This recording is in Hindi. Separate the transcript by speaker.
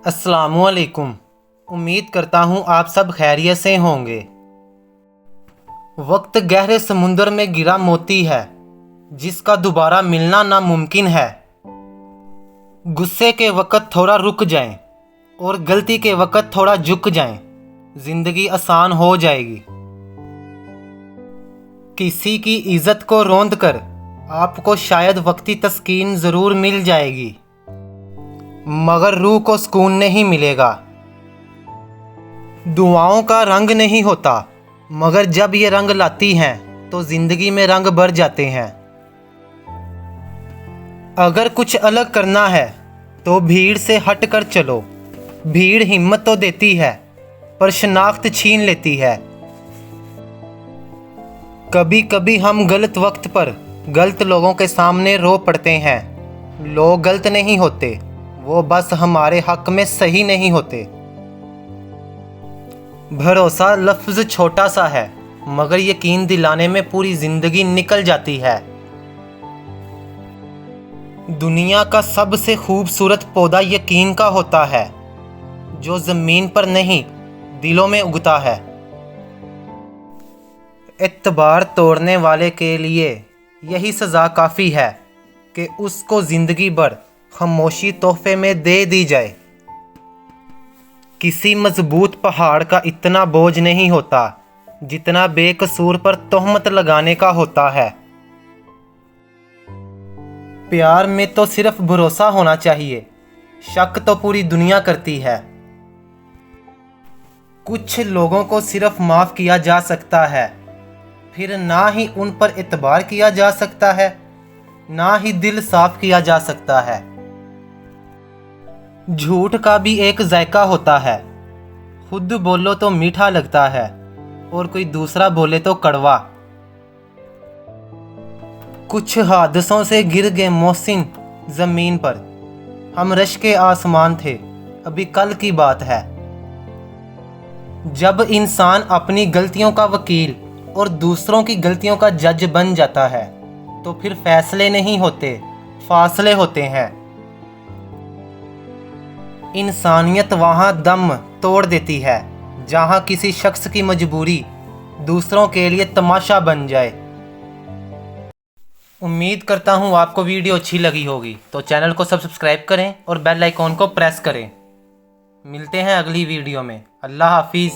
Speaker 1: अस्सलामुअलैकुम। उम्मीद करता हूँ आप सब खैरियत से होंगे। वक्त गहरे समुंदर में गिरा मोती है जिसका दोबारा मिलना नामुमकिन है। गुस्से के वक़्त थोड़ा रुक जाएं और गलती के वक़्त थोड़ा झुक जाएं, ज़िंदगी आसान हो जाएगी। किसी की इज़्ज़त को रौंद कर आपको शायद वक्ती तस्कीन ज़रूर मिल जाएगी, मगर रूह को सुकून नहीं मिलेगा। दुआओं का रंग नहीं होता, मगर जब ये रंग लाती हैं तो ज़िंदगी में रंग भर जाते हैं। अगर कुछ अलग करना है तो भीड़ से हट कर चलो। भीड़ हिम्मत तो देती है पर शनाख्त छीन लेती है। कभी कभी हम गलत वक्त पर गलत लोगों के सामने रो पड़ते हैं। लोग गलत नहीं होते, वो बस हमारे हक में सही नहीं होते। भरोसा लफ्ज़ छोटा सा है, मगर यकीन दिलाने में पूरी ज़िंदगी निकल जाती है। दुनिया का सबसे खूबसूरत पौधा यकीन का होता है, जो ज़मीन पर नहीं दिलों में उगता है। एतबार तोड़ने वाले के लिए यही सज़ा काफ़ी है कि उसको ज़िंदगी भर खामोशी तोहफे में दे दी जाए। किसी मजबूत पहाड़ का इतना बोझ नहीं होता जितना बेकसूर पर तोहमत लगाने का होता है। प्यार में तो सिर्फ भरोसा होना चाहिए, शक तो पूरी दुनिया करती है। कुछ लोगों को सिर्फ माफ़ किया जा सकता है, फिर ना ही उन पर एतबार किया जा सकता है, ना ही दिल साफ किया जा सकता है। झूठ का भी एक जायका होता है, खुद बोलो तो मीठा लगता है और कोई दूसरा बोले तो कड़वा। कुछ हादसों से गिर गए मोहसिन जमीन पर, हम रश के आसमान थे, अभी कल की बात है। जब इंसान अपनी गलतियों का वकील और दूसरों की गलतियों का जज बन जाता है तो फिर फैसले नहीं होते, फासले होते हैं। इंसानियत वहाँ दम तोड़ देती है जहाँ किसी शख्स की मजबूरी दूसरों के लिए तमाशा बन जाए। उम्मीद करता हूँ आपको वीडियो अच्छी लगी होगी, तो चैनल को सब्सक्राइब करें और बेल आइकॉन को प्रेस करें। मिलते हैं अगली वीडियो में। अल्लाह हाफिज़।